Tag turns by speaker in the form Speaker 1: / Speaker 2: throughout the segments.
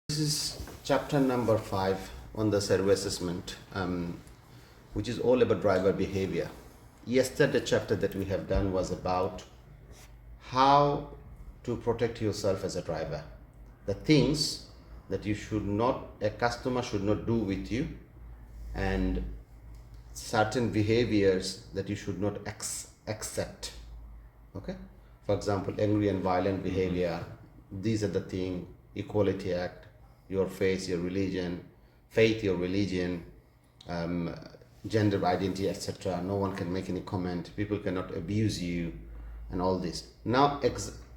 Speaker 1: This is chapter number 5 on the SERU assessment, which is all about driver behavior. Yesterday chapter that we have done was about how to protect yourself as a driver. The things that a customer should not do with you, and certain behaviors that you should not accept. Okay? For example, angry and violent behavior. These are the things: Equality Act, your faith, your religion, your religion, gender identity, etc. No one can make any comment. People cannot abuse you, and all this. Now,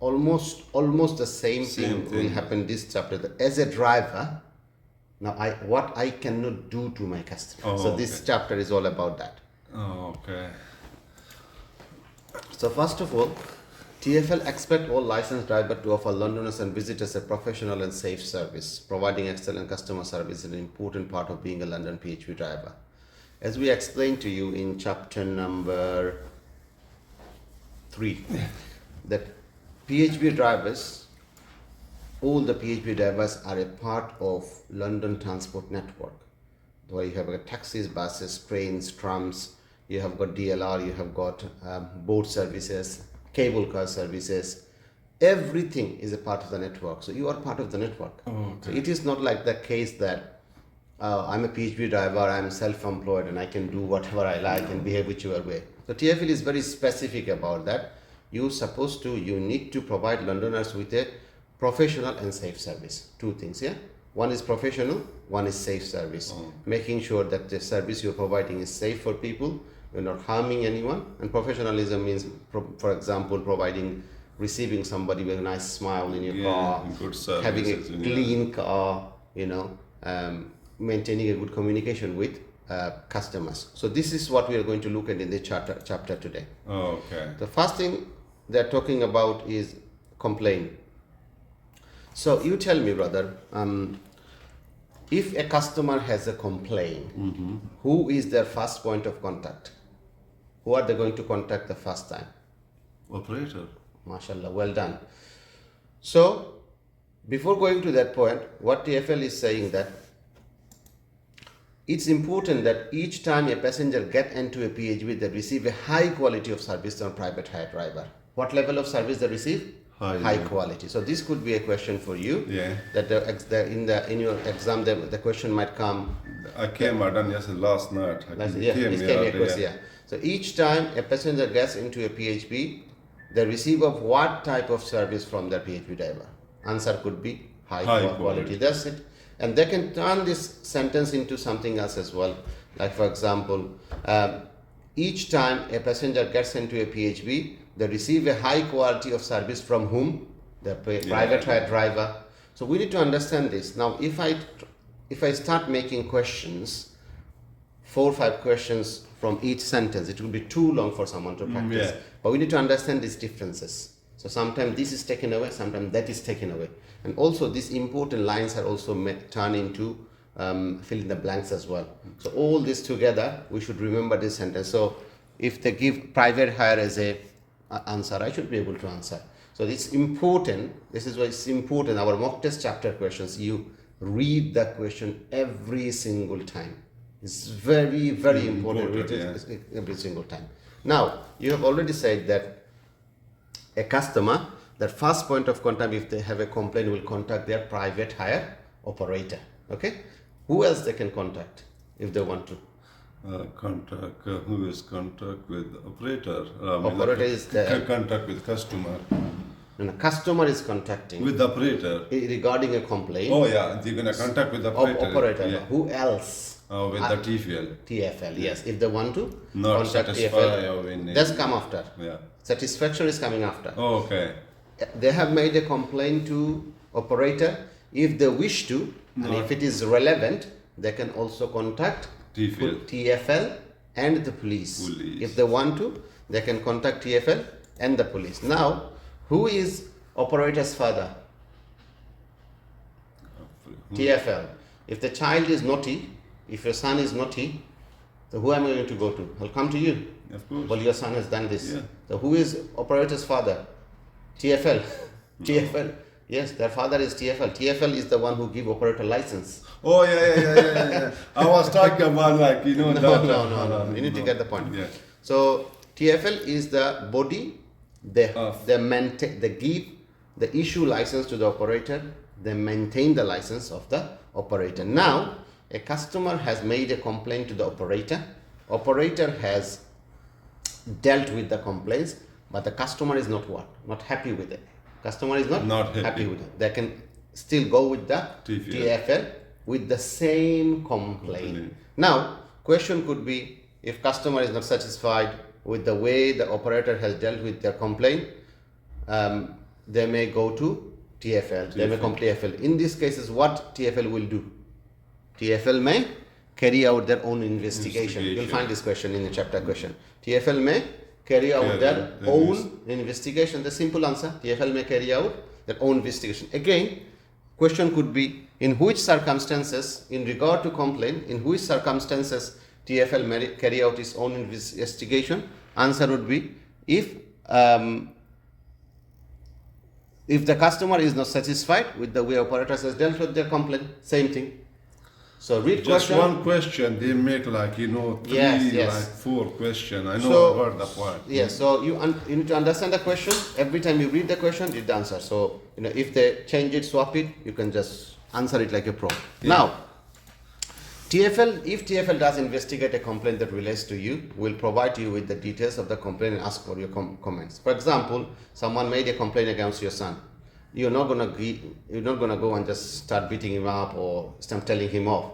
Speaker 1: almost the same thing will happen this chapter. That as a driver, now what I cannot do to my customer. So this chapter is all about that. So first of all, TfL expect all licensed drivers to offer Londoners and visitors a professional and safe service. Providing excellent customer service is an important part of being a London PHV driver. As we explained to you in chapter number 3, that PHV drivers, all the PHV drivers are a part of London transport network, where you have got taxis, buses, trains, trams, you have got DLR, you have got boat services, cable car services. Everything is a part of the network. So you are part of the network. So it is not like the case that I'm a PHV driver, I'm self-employed and I can do whatever I like and behave whichever way. So TfL is very specific about that. You need to provide Londoners with a professional and safe service. Two things, yeah? One is professional, one is safe service. Making sure that the service you're providing is safe for people, you're not harming anyone. And professionalism means, for example, receiving somebody with a nice smile in your car,
Speaker 2: good service,
Speaker 1: having a clean car, maintaining a good communication with customers. So this is what we are going to look at in the chapter today. The first thing they're talking about is complaint. So you tell me, brother, if a customer has a complaint, who is their first point of contact? Who are they going to contact the first time?
Speaker 2: Operator.
Speaker 1: MashaAllah, well done. So, before going to that point, what TfL is saying that it's important that each time a passenger get into a PHV, they receive a high quality of service from private hire driver. What level of service they receive? High quality. So this could be a question for you.
Speaker 2: Yeah.
Speaker 1: That in your exam the question might come.
Speaker 2: I done yesterday last night.
Speaker 1: So each time a passenger gets into a PHV, they receive of what type of service from their PHV driver? Answer could be high quality. That's it. And they can turn this sentence into something else as well. Like for example, each time a passenger gets into a PHV, they receive a high quality of service from whom? The private hire driver. So we need to understand this. Now, if I start making questions, 4 or 5 questions from each sentence, it will be too long for someone to practice. But we need to understand these differences. So sometimes this is taken away, sometimes that is taken away. And also these important lines are also turned into fill in the blanks as well. So all this together, we should remember this sentence. So if they give private hire as a answer, I should be able to answer. So it's important. This is why it's important. Our mock test chapter questions, you read the question every single time. It's very, very important. Every single time. Now, you have already said that a customer, their first point of contact, if they have a complaint, will contact their private hire operator. Okay? Who else they can contact if they want to?
Speaker 2: Contact with operator.
Speaker 1: Operator is there.
Speaker 2: Contact with customer.
Speaker 1: And a customer is contacting
Speaker 2: with the operator
Speaker 1: regarding a complaint.
Speaker 2: They're gonna contact with the operator.
Speaker 1: Yeah. Who else?
Speaker 2: With the TfL.
Speaker 1: TfL, yes. If they want to
Speaker 2: not
Speaker 1: contact TfL, that's come after. Satisfaction is coming after. They have made a complaint to operator. If they wish to, and if it is relevant, they can also contact TfL and the police. If they want to, they can contact TfL and the police. Now, who is operator's father? TfL. If the child is naughty, if your son is naughty, so who am I going to go to? I'll come to you.
Speaker 2: Of course.
Speaker 1: Well, your son has done this. So who is operator's father? TfL. TfL. Yes, their father is TfL. TfL is the one who give operator license.
Speaker 2: Oh, yeah. I was talking about like,
Speaker 1: No,
Speaker 2: that.
Speaker 1: no. You need to get the point.
Speaker 2: Yeah.
Speaker 1: So TfL is the body. They maintain, they give the issue license to the operator. They maintain the license of the operator. Now, a customer has made a complaint to the operator. Operator has dealt with the complaints, but the customer is not happy with it. Customer is not happy with it. They can still go with the TfL with the same complaint. Now, question could be, if customer is not satisfied with the way the operator has dealt with their complaint, they may go to TfL. They may come to TfL. In these cases, what TfL will do? TfL may carry out their own investigation. You'll find this question in the chapter question. TfL may carry out their own investigation. The simple answer, TfL may carry out their own investigation. Again, question could be, in which circumstances, in regard to complaint, in which circumstances TfL may carry out its own investigation? Answer would be, if the customer is not satisfied with the way operators has dealt with their complaint, same thing. So read
Speaker 2: just
Speaker 1: question.
Speaker 2: one question, they make like, three,
Speaker 1: Yes.
Speaker 2: like 4 questions. I know I heard that one.
Speaker 1: Yes, so you need to understand the question. Every time you read the question, read the answer. So, if they change it, swap it, you can just answer it like a pro.
Speaker 2: Yeah.
Speaker 1: Now, if TfL does investigate a complaint that relates to you, we'll provide you with the details of the complaint and ask for your comments. For example, someone made a complaint against your son. You're not gonna go and just start beating him up or start telling him off.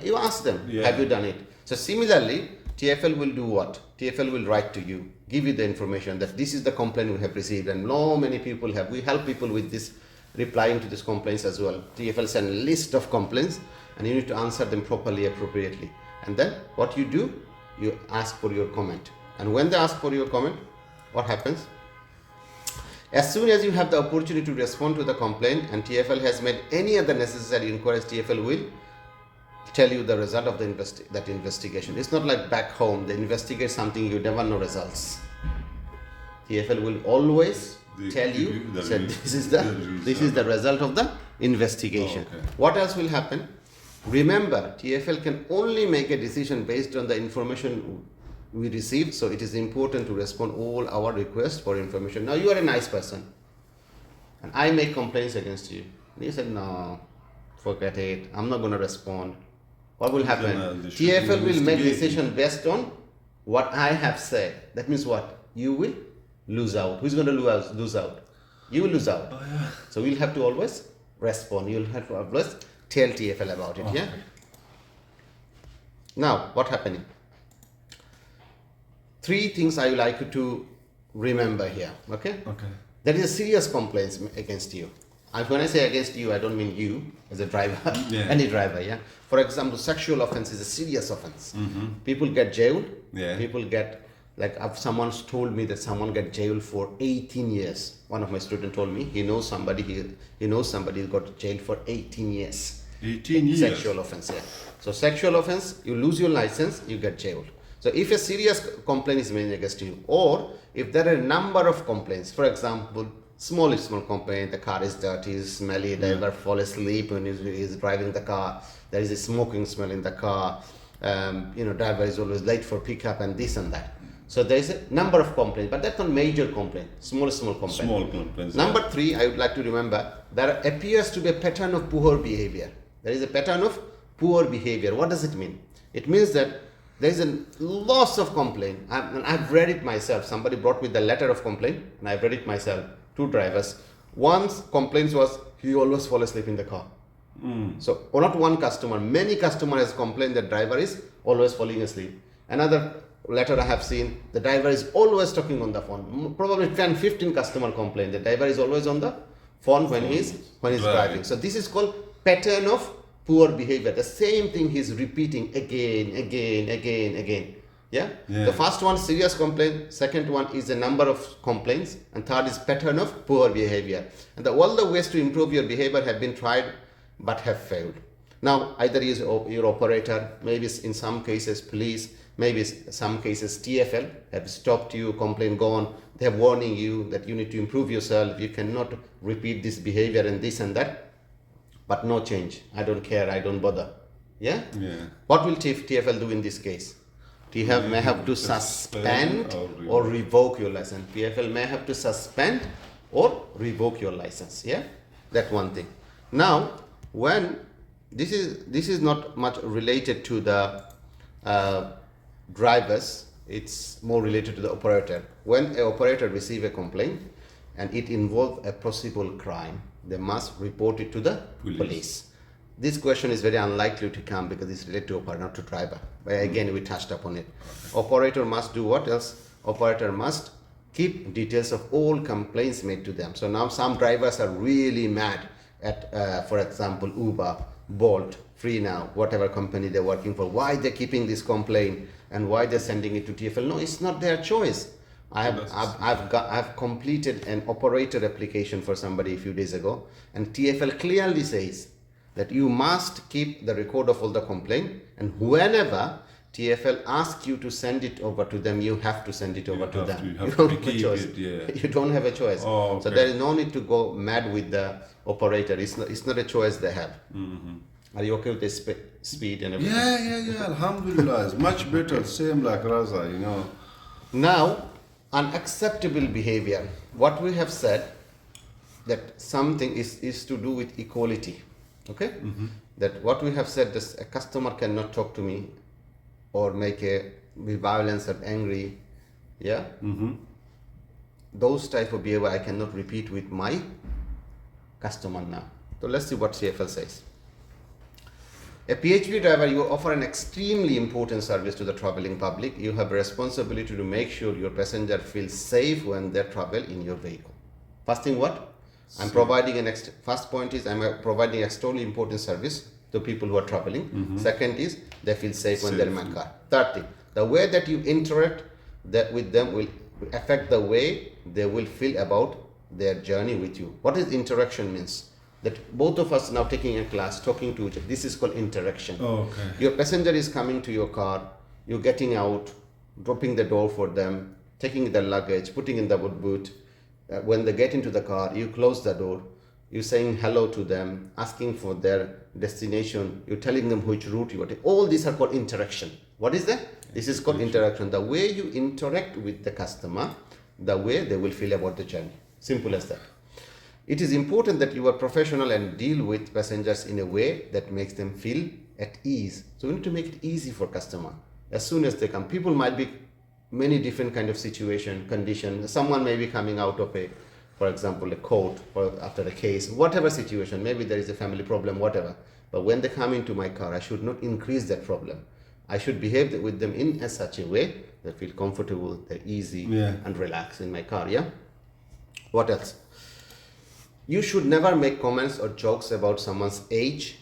Speaker 1: You ask them, have you done it? So similarly, TfL will do what? TfL will write to you, give you the information that this is the complaint we have received, and many people have. We help people with this, replying to these complaints as well. TfL send a list of complaints, and you need to answer them properly, appropriately. And then what you do, you ask for your comment. And when they ask for your comment, what happens? As soon as you have the opportunity to respond to the complaint and TfL has made any other necessary inquiries, TfL will tell you the result of that investigation. It's not like back home, they investigate something, you never know results. TfL will always tell you, this is the result of the investigation.
Speaker 2: Oh, okay.
Speaker 1: What else will happen? Remember, TfL can only make a decision based on the information we received, so it is important to respond all our requests for information. Now, you are a nice person, and I make complaints against you. And you said, no, forget it, I'm not going to respond. What will happen? TfL will make decision based on what I have said. That means what? You will lose out. Who's going to lose out? You will lose out.
Speaker 2: Oh, yeah.
Speaker 1: So we'll have to always respond. You'll have to always tell TfL about it.
Speaker 2: Okay.
Speaker 1: Yeah. Now, what happening? 3 things I would like you to remember here. Okay. There is a serious complaint against you. And when I say against you, I don't mean you as a driver, any driver. Yeah. For example, sexual offense is a serious offense. Mm-hmm. People get jailed. Yeah. People get, like, someone's told me that someone get jailed for 18 years. One of my students told me he knows somebody who got jailed for 18 years.
Speaker 2: 18 years.
Speaker 1: Sexual offense. Yeah. So sexual offense, you lose your license, you get jailed. So if a serious complaint is made against you, or if there are a number of complaints, for example, small complaint, the car is dirty, smelly, driver fall asleep when he's driving the car, there is a smoking smell in the car, driver is always late for pickup and this and that. So there is a number of complaints, but that's not major complaint, small complaint.
Speaker 2: Small complaints.
Speaker 1: Number 3, I would like to remember, there appears to be a pattern of poor behavior. There is a pattern of poor behavior. What does it mean? It means that there is a loss of complaint. I've read it myself. Somebody brought me the letter of complaint, and I've read it myself. 2 drivers. One's complaint was he always fall asleep in the car. So not one customer, many customers has complained that driver is always falling asleep. Another letter I have seen, the driver is always talking on the phone. Probably 10-15 customer complain the driver is always on the phone when he's driving. So this is called pattern of poor behavior. The same thing he's repeating again. Yeah? The first one, serious complaint. Second one is the number of complaints. And third is pattern of poor behavior. And all the ways to improve your behavior have been tried but have failed. Now, either is your operator, maybe in some cases police, Maybe some cases TfL have stopped you, complaint gone. They have warning you that you need to improve yourself. You cannot repeat this behavior and this and that. But no change. I don't care. I don't bother. Yeah.
Speaker 2: Yeah.
Speaker 1: What will TfL do in this case? TfL may have to suspend or revoke your license. TfL may have to suspend or revoke your license. Yeah, that one thing. Now, when this is not much related to the drivers, it's more related to the operator. When an operator receive a complaint and it involves a possible crime, they must report it to the police. This question is very unlikely to come because it's related to operator, not to driver. But again, we touched upon it. Operator must do what else? Operator must keep details of all complaints made to them. So now some drivers are really mad at, for example, Uber, Bolt, Free Now, whatever company they're working for. Why they're keeping this complaint and why they're sending it to TfL? No, it's not their choice. I've completed an operator application for somebody a few days ago, and TfL clearly says that you must keep the record of all the complaint, and whenever TfL asks you to send it over to them, you have to send it over to them. You don't have a choice. You don't have a choice.
Speaker 2: Oh, okay.
Speaker 1: So there is no need to go mad with the operator. It's not a choice they have. Are you okay with the speed and everything?
Speaker 2: Yeah. Alhamdulillah, it's much better. Same like Raza, you know.
Speaker 1: Now, unacceptable behavior. What we have said that something is to do with equality. Okay? That what we have said is a customer cannot talk to me or be violent or angry. Yeah? Those type of behavior I cannot repeat with my customer now. So let's see what TfL says. A PHP driver, you offer an extremely important service to the traveling public. You have a responsibility to make sure your passenger feels safe when they travel in your vehicle. First thing what? I'm providing first point is I'm providing extremely important service to people who are traveling. Second is they feel safe when they're in my car. Third thing, the way that you interact with them will affect the way they will feel about their journey with you. What is interaction means? That both of us now taking a class, talking to each other. This is called interaction.
Speaker 2: Okay.
Speaker 1: Your passenger is coming to your car, you're getting out, dropping the door for them, taking the luggage, putting in the boot. When they get into the car, you close the door, you're saying hello to them, asking for their destination, you're telling them which route you are taking. All these are called interaction. What is that? This is called interaction. The way you interact with the customer, the way they will feel about the journey. Simple as that. It is important that you are professional and deal with passengers in a way that makes them feel at ease. So we need to make it easy for customer. As soon as they come, people might be many different kind of situation, condition. Someone may be coming out of for example, a court or after a case, whatever situation. Maybe there is a family problem, whatever. But when they come into my car, I should not increase that problem. I should behave with them in such a way that feel comfortable, they're easy and relaxed in my car. Yeah. What else? You should never make comments or jokes about someone's age,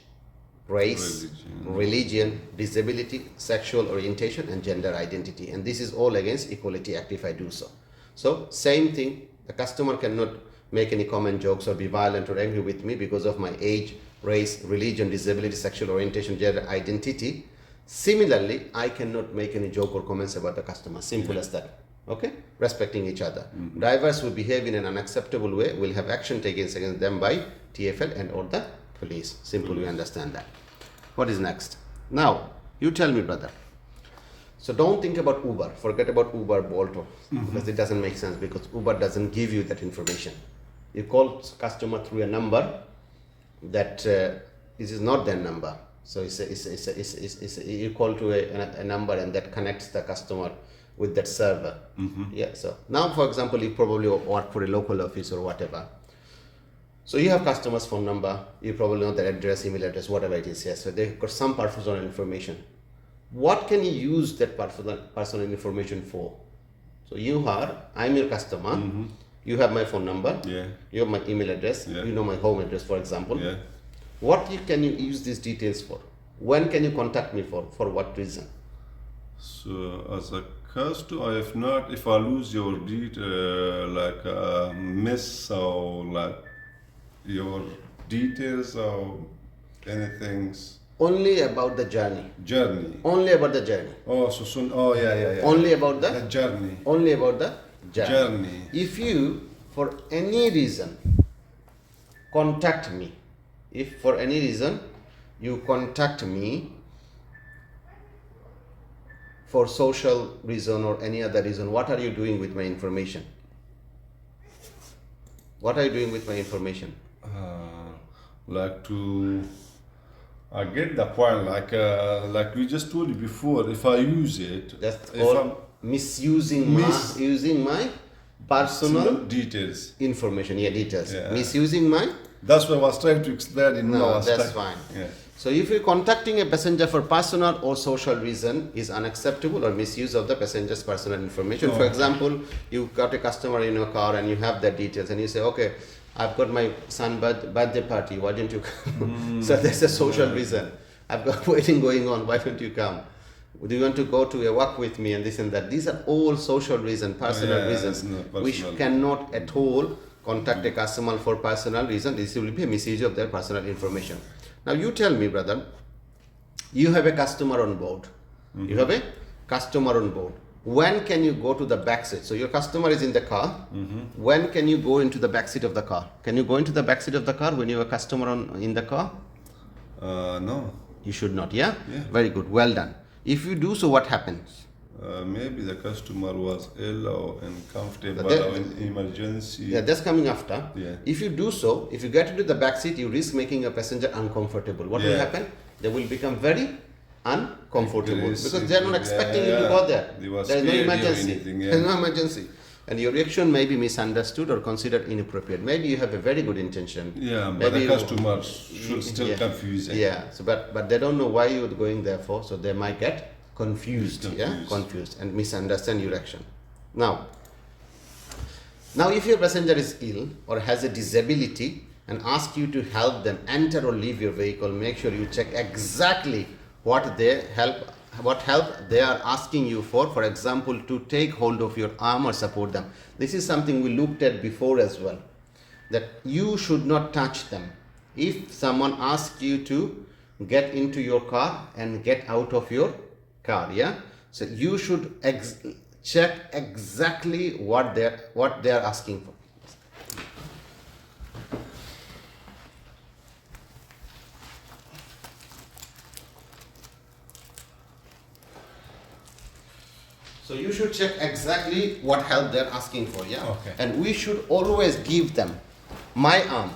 Speaker 1: race, religion, disability, sexual orientation, and gender identity. And this is all against Equality Act if I do so. So, same thing, the customer cannot make any comment, jokes, or be violent or angry with me because of my age, race, religion, disability, sexual orientation, gender identity. Similarly, I cannot make any joke or comments about the customer. Simple as that. Okay, respecting each other. Drivers who behave in an unacceptable way will have action taken against them by TfL and or the police. Simple, we understand that. What is next? Now, you tell me, brother. So don't think about Uber. Forget about Uber, Bolt, because it doesn't make sense because Uber doesn't give you that information. You call customer through a number that this is not their number. So you call to a number and that connects the customer with that server. Yeah. So now, for example, you probably work for a local office or whatever. So you have customer's phone number. You probably know their address, email address, whatever it is. Yes. So they've got some personal information. What can you use that personal information for? So I'm your customer. You have my phone number.
Speaker 2: Yeah.
Speaker 1: You have my email address.
Speaker 2: Yeah.
Speaker 1: You know my home address, for example.
Speaker 2: Yeah.
Speaker 1: What can you use these details for? When can you contact me for? For what reason?
Speaker 2: So as a customer, if I lose your detail, miss or like your details or anything,
Speaker 1: Only about the journey.
Speaker 2: Journey.
Speaker 1: Only about the journey.
Speaker 2: Oh, so soon. Oh, yeah.
Speaker 1: Only about the
Speaker 2: journey.
Speaker 1: Only about the
Speaker 2: Journey.
Speaker 1: If you, for any reason, contact me, if for any reason you contact me for social reason or any other reason, what are you doing with my information? What are you doing with my information?
Speaker 2: Like to, I get the point. Like we just told you before, if I use it,
Speaker 1: That's
Speaker 2: if
Speaker 1: all
Speaker 2: I'm
Speaker 1: misusing using my personal
Speaker 2: details.
Speaker 1: information. Yeah, details.
Speaker 2: Yeah.
Speaker 1: Misusing my.
Speaker 2: That's what I was trying to explain in
Speaker 1: No,
Speaker 2: our
Speaker 1: that's
Speaker 2: style.
Speaker 1: fine.
Speaker 2: Yeah.
Speaker 1: So if you're contacting a passenger for personal or social reason is unacceptable or misuse of the passenger's personal information. For example, you got a customer in your car and you have their details and you say, okay, I've got my son's birthday party, why don't you come? So there's a social reason. I've got wedding going on, why don't you come? Do you want to go to a walk with me and this and that? These are all social reasons, personal reasons. We cannot at all contact a customer for personal reason. This will be a misuse of their personal information. Now you tell me, brother, you have a customer on board. You have a customer on board. When can you go to the back seat? So your customer is in the car. When can you go into the back seat of the car? Can you go into the back seat of the car when you have a customer in the car?
Speaker 2: No.
Speaker 1: You should not, yeah? Very good, well done. If you do so, what happens?
Speaker 2: Maybe the customer was ill or uncomfortable or in emergency.
Speaker 1: Yeah, that's coming after.
Speaker 2: Yeah.
Speaker 1: If you do so, if you get into the back seat, you risk making a passenger uncomfortable. What will happen? They will become very uncomfortable because they are not expecting you to go there. There is no emergency. There is no emergency. And your reaction may be misunderstood or considered inappropriate. Maybe you have a very good intention.
Speaker 2: Yeah, but
Speaker 1: maybe
Speaker 2: the customers should still confuse it.
Speaker 1: Yeah, so but they don't know why you're going there for, so they might get confused and misunderstand your action. Now if your passenger is ill or has a disability and ask you to help them enter or leave your vehicle, make sure you check exactly what help they are asking you for. For example, to take hold of your arm or support them. This is something we looked at before as well, that you should not touch them. If someone asks you to get into your car and get out of your car, so you should check exactly what they are asking for. So you should check exactly what help they're asking for,
Speaker 2: Okay.
Speaker 1: And we should always give them my arm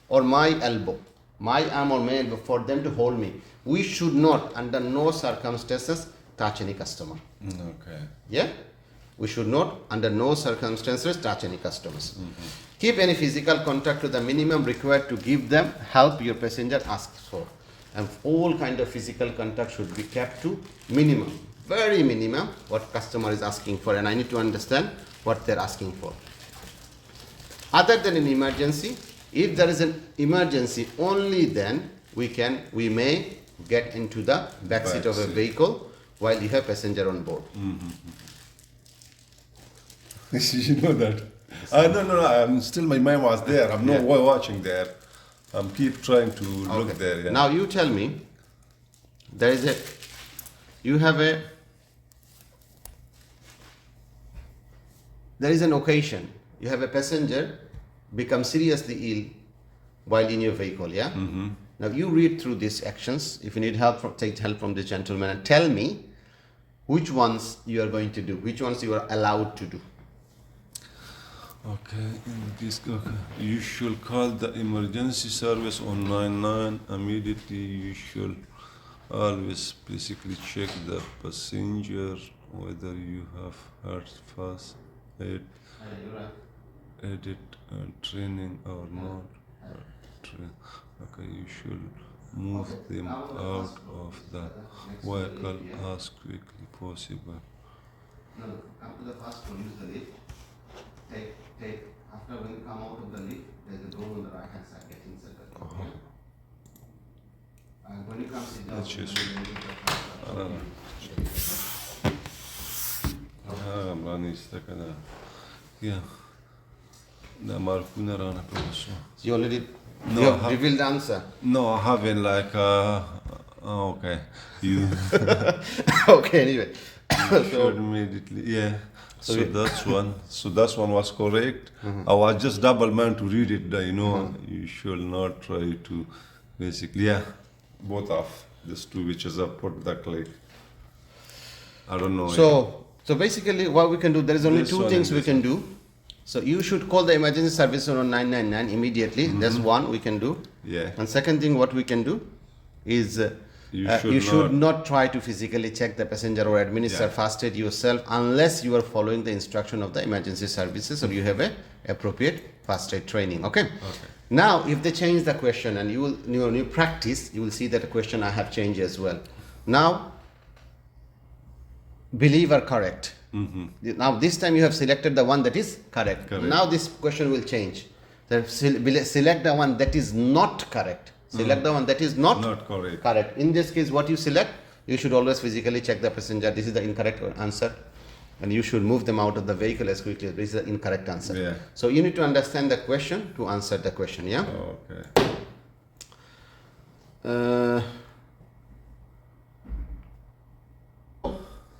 Speaker 1: or my elbow for them to hold me. We should not, under no circumstances, touch any customer.
Speaker 2: Okay.
Speaker 1: Yeah? We should not, under no circumstances, touch any customers. Keep any physical contact to the minimum required to give them help your passenger asks for. And all kind of physical contact should be kept to minimum. Very minimum what customer is asking for, and I need to understand what they're asking for. Other than an emergency, if there is an emergency, only then we may get into the back seat of a vehicle while you have passenger on board.
Speaker 2: You know that. No, I'm still, my mind was there. I'm not watching there. I'm keep trying to look there. Yeah.
Speaker 1: Now you tell me, there is an occasion. You have a passenger become seriously ill while in your vehicle, Now you read through these actions. If you need help, take help from this gentleman and tell me which ones you are going to do, which ones you are allowed to do.
Speaker 2: Okay, you should call the emergency service on 99 immediately. You should always basically check the passenger whether you have heard first aid training or not. Okay, you should move them out of the vehicle as quickly possible.
Speaker 1: No, come to the first floor, use the lift. Take, after when you come out of the lift, there's a door on the right hand side, get inside the door. And when you come sit down,
Speaker 2: That's just yeah.
Speaker 1: You already you have revealed the answer.
Speaker 2: No, I haven't Oh, okay. You
Speaker 1: Okay, anyway.
Speaker 2: should immediately, yeah. So that's one was correct. I was just double man to read it. You should not try to, basically, yeah. Both of these two, which is I put the click. I don't know.
Speaker 1: So basically, what we can do, there is only
Speaker 2: This
Speaker 1: two
Speaker 2: one
Speaker 1: things
Speaker 2: and
Speaker 1: we
Speaker 2: this
Speaker 1: can do. So you should call the emergency service on 999 immediately. That's one we can do.
Speaker 2: Yeah.
Speaker 1: And second thing, what we can do is you should not try to physically check the passenger or administer first aid yourself unless you are following the instruction of the emergency services or you have a appropriate first aid training. Okay. Now, if they change the question and you practice, you will see that the question I have changed as well. Now, believe or correct. Now, this time you have selected the one that is correct. Now, this question will change. Select the one that is not correct. Select the one that is not correct. In this case, what you select, you should always physically check the passenger. This is the incorrect answer. And you should move them out of the vehicle as quickly as this is the incorrect answer.
Speaker 2: Yeah.
Speaker 1: So you need to understand the question to answer the question, yeah?
Speaker 2: Okay.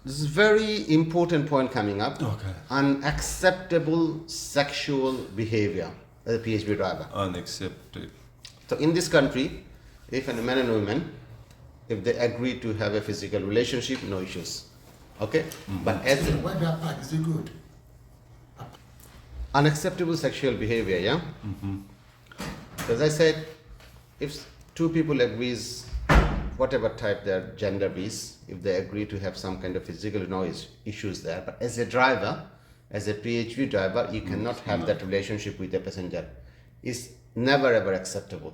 Speaker 1: This is very important point coming up.
Speaker 2: Okay.
Speaker 1: Unacceptable sexual behavior as a PHV driver.
Speaker 2: Unacceptable.
Speaker 1: So in this country, if a man and woman, if they agree to have a physical relationship, no issues. Okay? But as
Speaker 3: Why that part is it good?
Speaker 1: unacceptable sexual behavior, yeah? As I said, if two people agrees, whatever type their gender is, if they agree to have some kind of physical noise issues there, but as a driver, as a PHV driver, you cannot have that relationship with a passenger. It's never ever acceptable.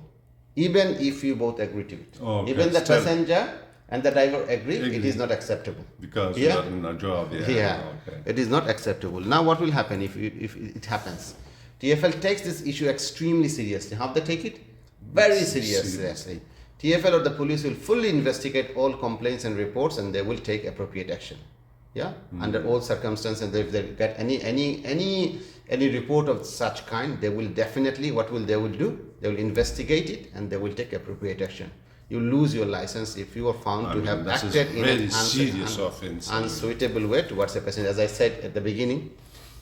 Speaker 1: Even if you both agree to it. Even the passenger and the driver agree, it is not acceptable.
Speaker 2: Because you are in a job,
Speaker 1: It is not acceptable. Now what will happen if it happens? TfL takes this issue extremely seriously. How they take it? Very seriously. TfL or the police will fully investigate all complaints and reports and they will take appropriate action. Yeah? Under all circumstances, if they get any report of such kind, they will definitely, they will do? They will investigate it and they will take appropriate action. You lose your license if you are found to have acted in an unsuitable way towards a passenger. As I said at the beginning,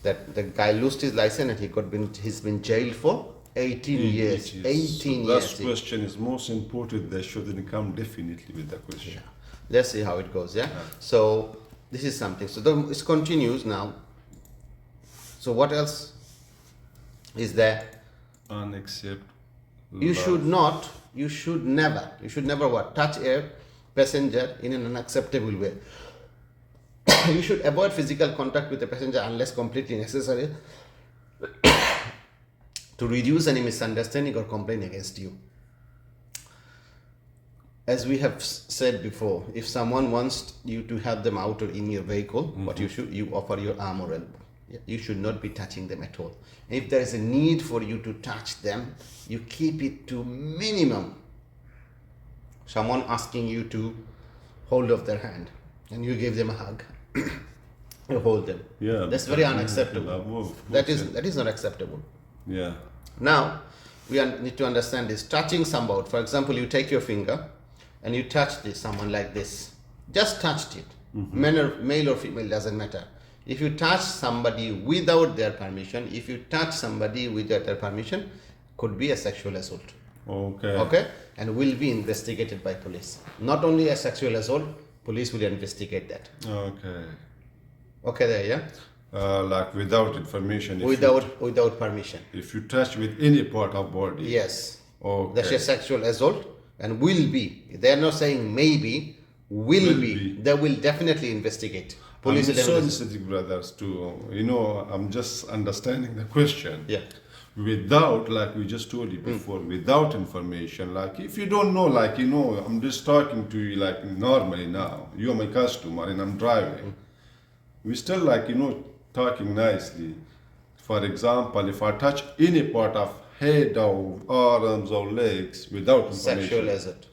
Speaker 1: that the guy lost his license and he's been jailed for 18 years. 18 years.
Speaker 2: That question is most important. They shouldn't come definitely with the question.
Speaker 1: Yeah. Let's see how it goes. Yeah. So this is something. So it continues now. So what else is there?
Speaker 2: Unacceptable.
Speaker 1: You should never what? Touch a passenger in an unacceptable way. You should avoid physical contact with a passenger unless completely necessary to reduce any misunderstanding or complaint against you. As we have said before, if someone wants you to have them out or in your vehicle, what you offer your arm or elbow. You should not be touching them at all. If there is a need for you to touch them, you keep it to minimum. Someone asking you to hold off their hand and you give them a hug. You hold them.
Speaker 2: Yeah,
Speaker 1: that's very unacceptable. That is not acceptable.
Speaker 2: Yeah.
Speaker 1: Now, we need to understand this. Touching someone, for example, you take your finger and you touch someone like this. Just touched it. Male or female, doesn't matter. If you touch somebody without their permission, could be a sexual assault. Okay? And will be investigated by police. Not only a sexual assault, police will investigate that. Okay there, yeah?
Speaker 2: Like without information.
Speaker 1: Without permission.
Speaker 2: If you touch with any part of body.
Speaker 1: Yes.
Speaker 2: Okay.
Speaker 1: That's a sexual assault and will be. They are not saying maybe, will be. They will definitely investigate. Police
Speaker 2: I'm sensitive, brothers, too. I'm just understanding the question.
Speaker 1: Yeah.
Speaker 2: Without, like we just told you before, without information, like if you don't know, like, I'm just talking to you like normally now. You're my customer and I'm driving. We still like, talking nicely. For example, if I touch any part of head or arms or legs without information.
Speaker 1: Sexual assault.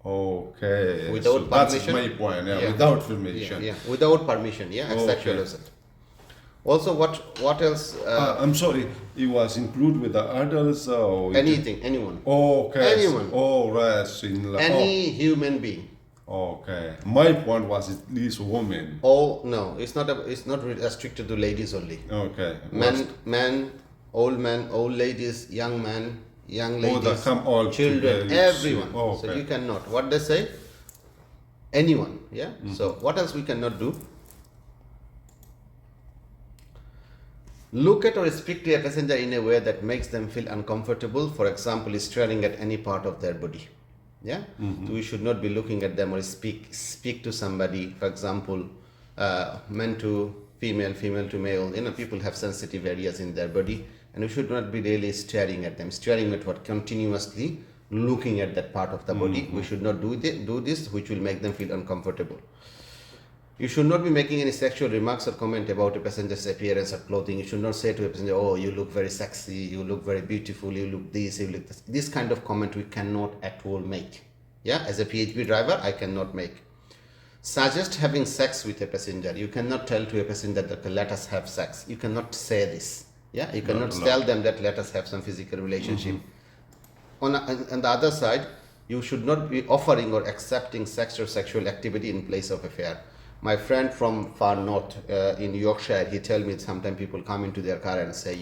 Speaker 2: Okay.
Speaker 1: Without permission.
Speaker 2: That's my point. Without permission.
Speaker 1: Without permission. Sexual assault. Also, what else?
Speaker 2: I'm sorry. It was included with the adults or
Speaker 1: anyone.
Speaker 2: Okay.
Speaker 1: Anyone.
Speaker 2: Oh, right.
Speaker 1: Any human being.
Speaker 2: Okay. My point was at least women.
Speaker 1: Oh no, it's not restricted to ladies only.
Speaker 2: Okay.
Speaker 1: Men, old ladies, young men, young
Speaker 2: Oh,
Speaker 1: ladies,
Speaker 2: that come all
Speaker 1: children,
Speaker 2: together,
Speaker 1: everyone.
Speaker 2: oh,
Speaker 1: So
Speaker 2: okay.
Speaker 1: you cannot. What they say? Anyone. Yeah. So what else we cannot do? Look at or speak to a passenger in a way that makes them feel uncomfortable. For example, staring at any part of their body. Yeah. So we should not be looking at them or speak to somebody. For example, men to female, female to male. People have sensitive areas in their body, and we should not be really staring at them. Staring at what? Continuously looking at that part of the body. We should not do this, which will make them feel uncomfortable. You should not be making any sexual remarks or comment about a passenger's appearance or clothing. You should not say to a passenger, "Oh, you look very sexy, you look very beautiful, you look this, you look this." This kind of comment we cannot at all make. Yeah, as a PHP driver, I cannot make. Suggest having sex with a passenger. You cannot tell to a passenger that let us have sex. You cannot say this. Yeah, you cannot tell them that let us have some physical relationship. On the other side, you should not be offering or accepting sex or sexual activity in place of affair. My friend from far north in Yorkshire, he tell me sometimes people come into their car and say,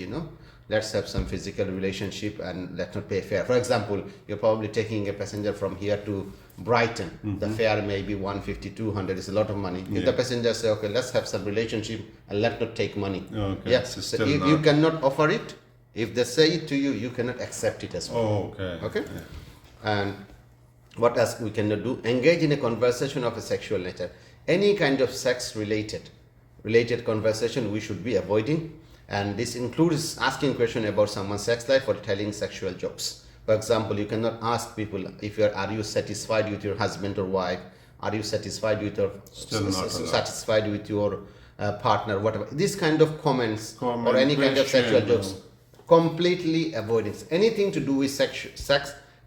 Speaker 1: let's have some physical relationship and let's not pay fare. For example, you're probably taking a passenger from here to Brighton. The fare may be 150, 200, it's a lot of money. If the passenger say, okay, let's have some relationship and let's not take money.
Speaker 2: Okay.
Speaker 1: Yeah, so you cannot offer it. If they say it to you, you cannot accept it as well.
Speaker 2: Oh, okay.
Speaker 1: Okay? Yeah. And what else we cannot do? Engage in a conversation of a sexual nature. Any kind of sex related conversation we should be avoiding, and this includes asking questions about someone's sex life or telling sexual jokes. For example, you cannot ask people are you satisfied with your husband or wife? Are you satisfied with your partner? Whatever. This kind of comments or any kind of sexual jokes, completely avoiding. Anything to do with sex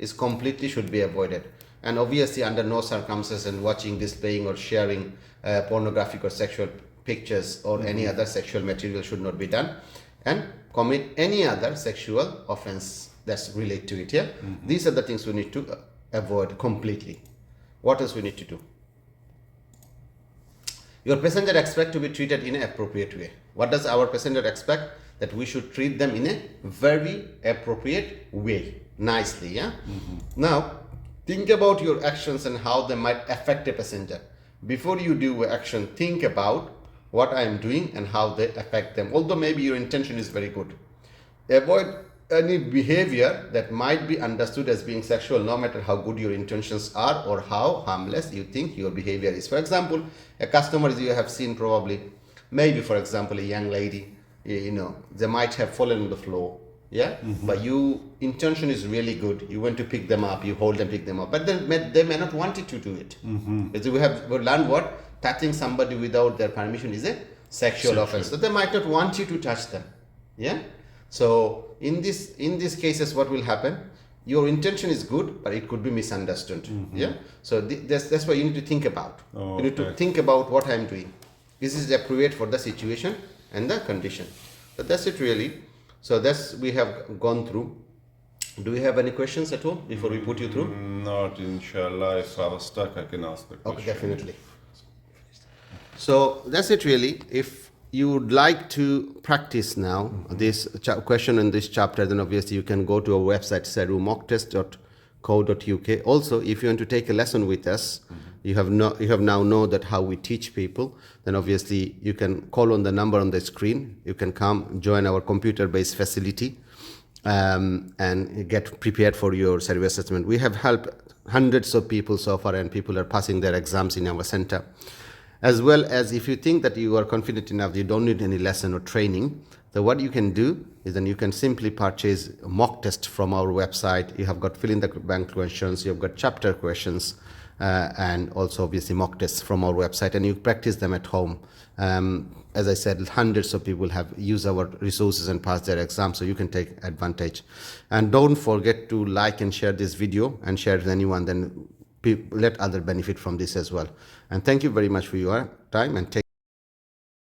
Speaker 1: is completely should be avoided. And obviously, under no circumstances, and watching, displaying, or sharing pornographic or sexual pictures or any other sexual material should not be done. And commit any other sexual offense that's related to it. Yeah, these are the things we need to avoid completely. What else we need to do? Your passenger expect to be treated in an appropriate way. What does our passenger expect? That we should treat them in a very appropriate way, nicely. Yeah. Now, think about your actions and how they might affect a passenger. Before you do action, think about what I am doing and how they affect them. Although maybe your intention is very good. Avoid any behavior that might be understood as being sexual, no matter how good your intentions are or how harmless you think your behavior is. For example, a customer you have seen probably, maybe for example, a young lady, they might have fallen on the floor. Yeah, but your intention is really good. You want to pick them up, you hold them, pick them up, but then they may not want you to do it. Because we learned what touching somebody without their permission is a sexual offense. So they might not want you to touch them. Yeah. So in these cases, what will happen? Your intention is good, but it could be misunderstood. Yeah. So that's what you need to think about. You need to think about what I'm doing. This is appropriate for the situation and the condition. But that's it really. So that's we have gone through. Do you have any questions at all before we put you through?
Speaker 2: Not inshallah. If I was stuck, I can ask the question.
Speaker 1: Okay, definitely. So that's it really. If you would like to practice now this question in this chapter, then obviously you can go to our website serumocktest.co.uk. Also, if you want to take a lesson with us, you have now know that how we teach people, then obviously you can call on the number on the screen. You can come join our computer-based facility and get prepared for your SERU assessment. We have helped hundreds of people so far, and people are passing their exams in our center. As well as if you think that you are confident enough, you don't need any lesson or training, then what you can do is then you can simply purchase a mock test from our website. You have got fill in the blank questions, you have got chapter questions, and also obviously mock tests from our website, and you practice them at home. As I said, hundreds of people have used our resources and passed their exams, so you can take advantage. And don't forget to like and share this video and share it with anyone, then let others benefit from this as well. And thank you very much for your time, and take